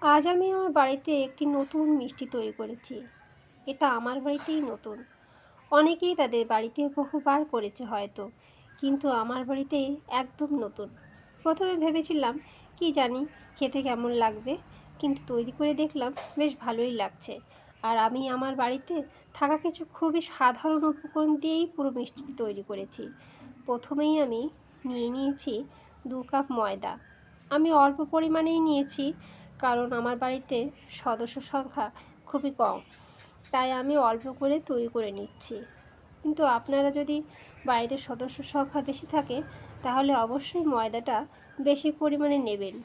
আজ আমি আমার বাড়িতে একটি নতুন মিষ্টি তৈরি করেছি। এটা আমার বাড়িতেই নতুন। অনেকেই তাদের বাড়িতে বহুবার করেছে হয়তো, কিন্তু আমার বাড়িতে একদম নতুন। প্রথমে ভেবেছিলাম কি জানি খেতে কেমন লাগবে, কিন্তু তৈরি করে দেখলাম বেশ ভালোই লাগছে। আর আমি আমার বাড়িতে থাকা কিছু খুবই সাধারণ উপকরণ দিয়েই পুরো মিষ্টিটি তৈরি করেছি। প্রথমেই আমি নিয়েছি 2 কাপ ময়দা। আমি অল্প পরিমাণেই নিয়েছি, কারণ আমার বাড়িতে সদস্য সংখ্যা খুবই কম, তাই আমি অল্প করে তৈরি করে নিচ্ছি। কিন্তু আপনারা যদি বাড়িতে সদস্য সংখ্যা বেশি থাকে, তাহলে অবশ্যই ময়দাটা বেশি পরিমাণে নেবেন।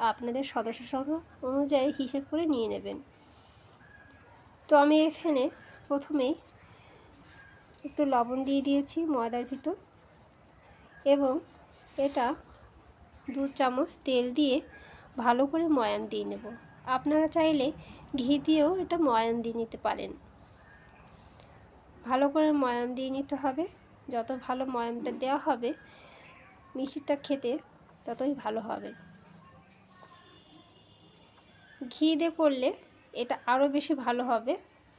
আপনাদের সদস্য সংখ্যা অনুযায়ী হিসেব করে নিয়ে নেবেন। তো আমি এখানে প্রথমেই একটু লবণ দিয়ে দিয়েছি ময়দার ভিতর, এবং এটা 2 চামচ তেল দিয়ে ভালো করে ময়ান দিয়ে নেব। আপনারা চাইলে ঘি দিয়েও এটা ময়ান দিয়ে নিতে পারেন। ভালো করে ময়ান দিয়ে নিতে হবে। যত ভালো ময়ানটা দেওয়া হবে, মিষ্টিটা খেতে ততই ভালো হবে। ঘি দিয়ে করলে এটা আরও বেশি ভালো হবে।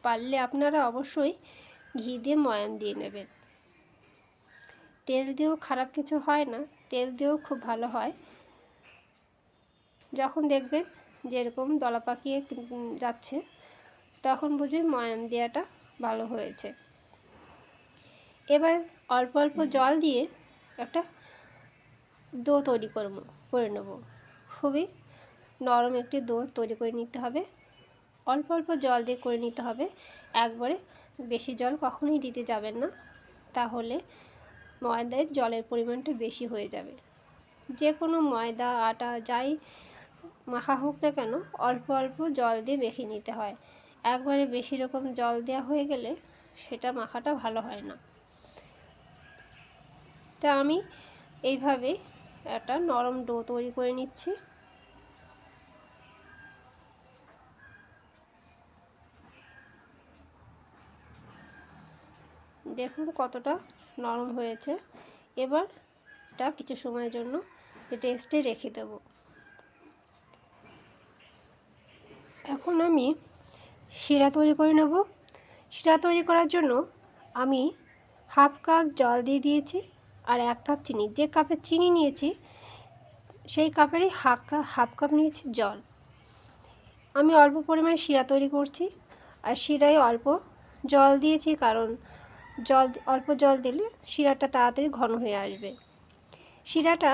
পারলে আপনারা অবশ্যই ঘি দিয়ে ময়ান দিয়ে নেবেন। তেল দিয়েও খারাপ কিছু হয় না, তেল দিয়েও খুব ভালো হয়। যখন দেখবেন যে এরকম দলা পাকিয়ে যাচ্ছে, তখন বুঝবেন ময়ান দেওয়াটা ভালো হয়েছে। এবার অল্প অল্প জল দিয়ে একটা ডো তৈরি করে নেব। খুবই নরম একটি ডো তৈরি করে নিতে হবে। অল্প অল্প জল দিয়ে করে নিতে হবে, একবারে বেশি জল কখনোই দিতে যাবেন না, তাহলে ময়দায় জলের পরিমাণটা বেশি হয়ে যাবে। যে কোনো ময়দা আটা যাই মাখা হোক না কেন, অল্প অল্প জল দিয়ে মেখে নিতে হয়। একবারে বেশি রকম জল দেওয়া হয়ে গেলে সেটা মাখাটা ভালো হয় না। তা আমি এইভাবে একটা নরম ডো তৈরি করে নিচ্ছি। দেখুন কতটা নরম হয়েছে। এবার এটা কিছু সময়ের জন্য রেস্টে রেখে দেব। এখন আমি শিরা তৈরি করে নেব। শিরা তৈরি করার জন্য আমি 1/2 কাপ জল দিয়ে দিয়েছি, আর 1 কাপ চিনি। যে কাপের চিনি নিয়েছি সেই কাপেরই 1/2 কাপ নিয়েছি জল। আমি অল্প পরিমাণে শিরা তৈরি করছি, আর শিরায় অল্প জল দিয়েছি, কারণ অল্প জল দিলে শিরাটা তাড়াতাড়ি ঘন হয়ে আসবে। শিরাটা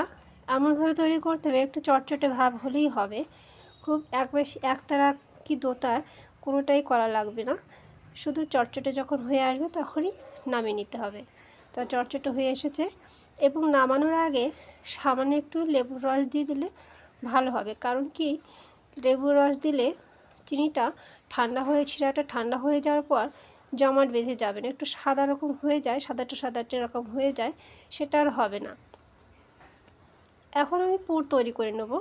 এমনভাবে তৈরি করতে হবে একটু চটচটে ভাব হলেই হবে। খুব একতারা কি দোতার কোনোটাই করা লাগবে না। শুধু চটচটে যখন হয়ে আসবে তখনই নামিয়ে নিতে হবে। তো চটচটে হয়ে এসেছে, এবং নামানোর আগে সামান্য একটু লেবুর রস দিয়ে দিলে ভালো হবে। কারণ কি, লেবুর রস দিলে চিনিটা শিরাটা ঠান্ডা হয়ে যাওয়ার পর জমাট বেঁধে যাবে না, একটু সাদা রকম হয়ে যায়, সাদাটে রকম হয়ে যায়, সেটা আর হবে না। এখন আমি পুর তৈরি করে নেব।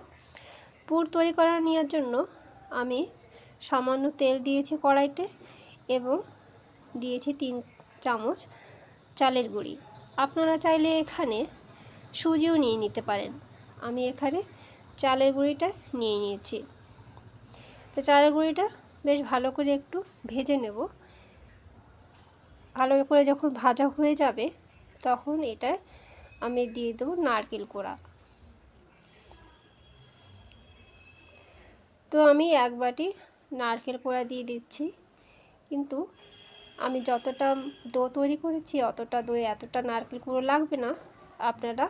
পুর তৈরি নেওয়ার জন্য আমি সামান্য তেল দিয়েছি কড়াইতে, এবং দিয়েছি 3 চামচ চালের গুঁড়ি। আপনারা চাইলে এখানে সুজিও নিয়ে নিতে পারেন। আমি এখানে চালের গুঁড়িটা নিয়ে নিয়েছি। তো চালের গুঁড়িটা বেশ ভালো করে একটু ভেজে নেব। ভালো করে যখন ভাজা হয়ে যাবে, তখন এটা আমি দিয়ে দেবো নারকেল কোড়া। তো আমি 1 বাটি নারকেল কোড়া দিয়ে দিচ্ছি। কিন্তু আমি যতটা ডো তৈরি করেছি অতটা দই এতটা নারকেল কুড়ো লাগবে না। আপনারা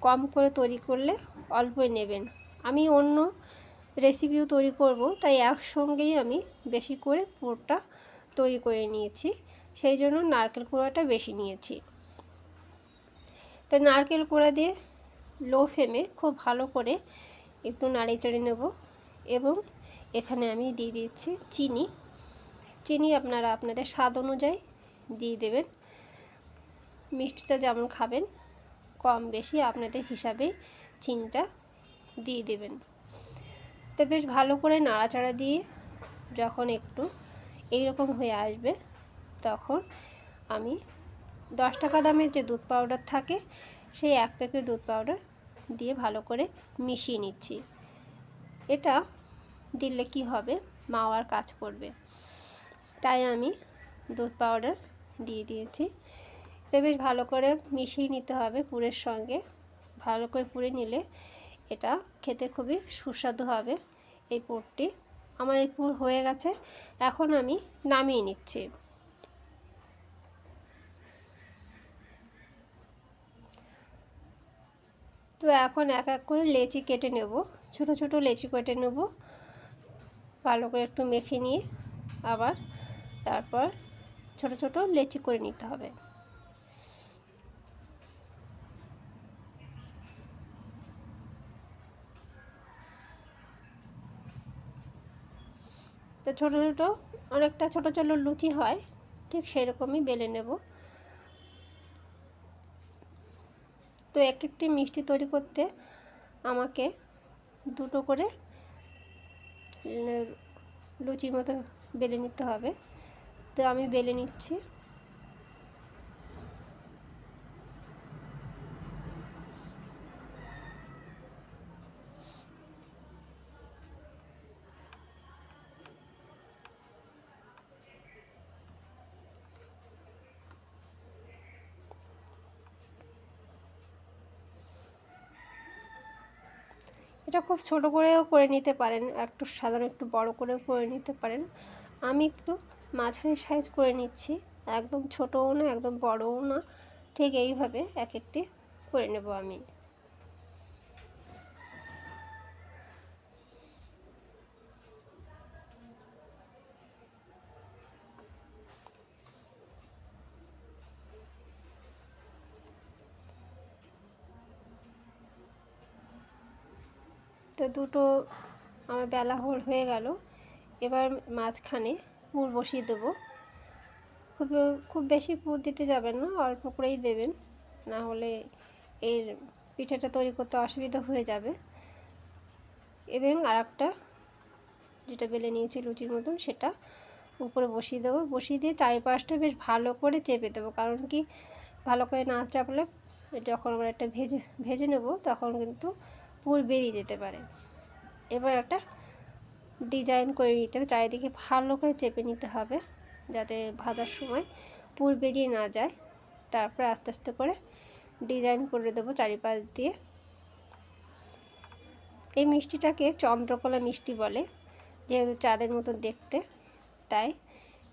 কম করে তৈরি করলে অল্পই নেবেন। আমি অন্য রেসিপিও তৈরি করব, তাই একসঙ্গেই আমি বেশি করে পুরটা তৈরি করে নিয়েছি, সেই জন্য নারকেল কুড়াটা বেশি নিয়েছি। তাই নারকেল কুড়া দিয়ে লো ফ্লেমে খুব ভালো করে একটু নাড়িয়ে চাড়িয়ে নেব। এবং এখানে আমি দিয়ে দিচ্ছি চিনি আপনারা আপনাদের স্বাদ অনুযায়ী দিয়ে দেবেন। মিষ্টিটা যেমন খাবেন, কম বেশি আপনাদের হিসাবেই চিনিটা দিয়ে দেবেন। তো বেশ ভালো করে নাড়াচাড়া দিয়ে যখন একটু এইরকম হয়ে আসবে, তখন আমি 10 টাকা দামের যে দুধ পাউডার থাকে, সেই 1 প্যাকেট দুধ পাউডার দিয়ে ভালো করে মিশিয়ে নিচ্ছি। এটা দিলে কি হবে, মাওয়ার কাজ করবে। তাই আমি দুধ পাউডার দিয়ে দিয়েছি। এটা বেশ ভালো করে মিশিয়ে নিতে হবে পুরের সঙ্গে। ভালো করে পুড়ে নিলে এটা খেতে খুবই সুস্বাদু হবে এই পুরটি। আমার এই পুর হয়ে গেছে, এখন আমি নামিয়ে নিচ্ছি। তো এখন এক এক করে লেচি কেটে নেব, ছোট ছোট লেচি কেটে নেব। ভালো করে একটু মেখে নিয়ে আবার তারপর ছোট ছোট লেচি করে নিতে হবে। তো ছোটো ছোটো অনেকটা ছোটো ছোটো লুচি হয়, ঠিক সেরকমই বেলে নেব। তো এক একটি মিষ্টি তৈরি করতে আমাকে দুটো করে লুচির মতো বেলে নিতে হবে। তো আমি বেলে নিচ্ছি। এটা খুব ছোট করেও করে নিতে পারেন, একটু সাধারণ একটু বড় করেও করে নিতে পারেন। আমি একটু মাঝারি সাইজ করে নিচ্ছি, একদম ছোটও না একদম বড়ও না, ঠিক এইভাবে এক একটি করে নেব আমি। তো দুটো আমার বেলা হোল হয়ে গেল। এবার মাঝখানে পুর বসিয়ে দেবো। খুব বেশি পুর দিতে যাবেন না, অল্প করেই দেবেন, না হলে এর পিঠাটা তৈরি করতে অসুবিধা হয়ে যাবে। এবং আরেকটা যেটা বেলে নিয়েছি লুচির মতন সেটা উপরে বসিয়ে দেবো। বসিয়ে দিয়ে চারিপাশটা বেশ ভালো করে চেপে দেবো, কারণ কি ভালো করে না চাপলে যখন আমরা একটা ভেজে নেব তখন কিন্তু পুর বেরিয়ে যেতে পারে। এবার একটা ডিজাইন করে নিতে হবে, চারিদিকে ভালো করে চেপে নিতে হবে যাতে ভাজার সময় পুর বেরিয়ে না যায়। তারপর আস্তে আস্তে করে ডিজাইন করে দেবো চারিপাশ দিয়ে। এই মিষ্টিটাকে চন্দ্রকলা মিষ্টি বলে, যেহেতু চাঁদের মতো দেখতে, তাই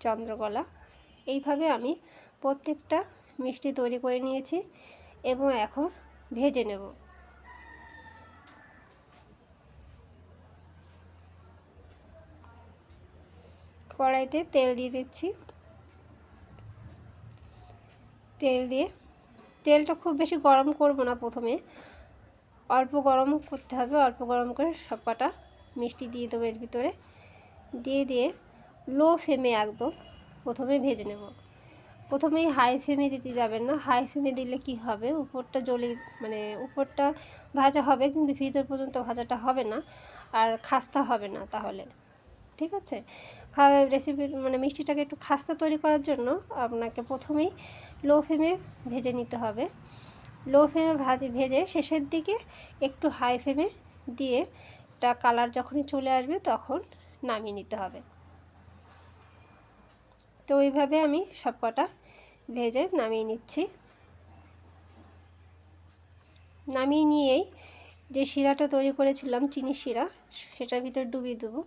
চন্দ্রকলা। এইভাবে আমি প্রত্যেকটা মিষ্টি তৈরি করে নিয়েছি এবং এখন ভেজে নেব। কড়াইতে তেল দিয়ে দিচ্ছি। তেলটা খুব বেশি গরম করব না, প্রথমে অল্প গরম করতে হবে। অল্প গরম করে সব কটা মিষ্টি দিয়ে দেবো এর ভিতরে, দিয়ে লো ফ্লেমে একদম প্রথমে ভেজে নেব। প্রথমেই হাই ফ্লেমে দিতে যাবেন না, হাই ফ্লেমে দিলে কি হবে উপরটা জ্বলে মানে উপরটা ভাজা হবে কিন্তু ভিতর পর্যন্ত ভাজাটা হবে না আর খাস্তা হবে না। তাহলে ঠিক আছে, রেসিপি মানে মিষ্টিটাকে একটু খাস্তা তৈরি করার জন্য আপনাকে প্রথমেই লো ফ্লেমে ভেজে নিতে হবে। লো ফ্লেমে ভেজে শেষের দিকে একটু হাই ফ্লেমে দিয়ে এটা কালার যখনই চলে আসবে তখন নামিয়ে নিতে হবে। তো ওইভাবে আমি সব কটা ভেজে নামিয়ে নিচ্ছি। নামিয়ে নিয়েই যে শিরাটা তৈরি করেছিলাম চিনি শিরা, সেটার ভিতরে ডুবিয়ে দেবো।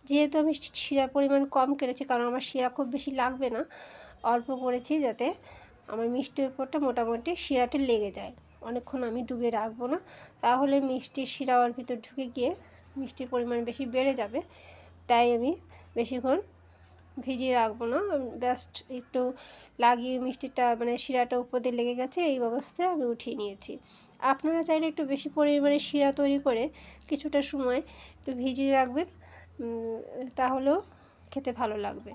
যেহেতু আমি শিরার পরিমাণ কম করেছি, কারণ আমার শিরা খুব বেশি লাগবে না, অল্প করেছি যাতে আমার মিষ্টির উপরটা মোটামুটি শিরাটা লেগে যায়। অনেকক্ষণ আমি ডুবিয়ে রাখবো না, তাহলে মিষ্টির শিরা ওর ভিতর ঢুকে গিয়ে মিষ্টির পরিমাণ বেশি বেড়ে যাবে। তাই আমি বেশিক্ষণ ভিজিয়ে রাখবো না, জাস্ট একটু লাগিয়ে মিষ্টিটা মানে শিরাটা উপর দিয়ে লেগে গেছে এই অবস্থায় আমি উঠিয়ে নিয়েছি। আপনারা চাইলে একটু বেশি পরিমাণে শিরা তৈরি করে কিছুটা সময় একটু ভিজিয়ে রাখবেন, তাহলেও খেতে ভালো লাগবে।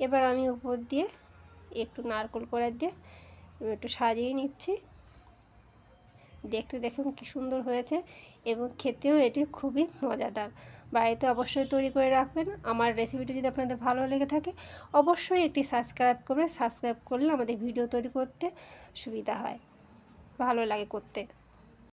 এবার আমি উপর দিয়ে একটু নারকেল কোড়া দিয়ে একটু সাজিয়ে নিচ্ছি। দেখতে দেখুন কী সুন্দর হয়েছে এবং খেতেও এটি খুবই মজাদার। বাড়িতে অবশ্যই তৈরি করে রাখবেন। আমার রেসিপিটি যদি আপনাদের ভালো লেগে থাকে অবশ্যই একটি সাবস্ক্রাইব করবেন। সাবস্ক্রাইব করলে আমাদের ভিডিও তৈরি করতে সুবিধা হয়, ভালো লাগে করতে।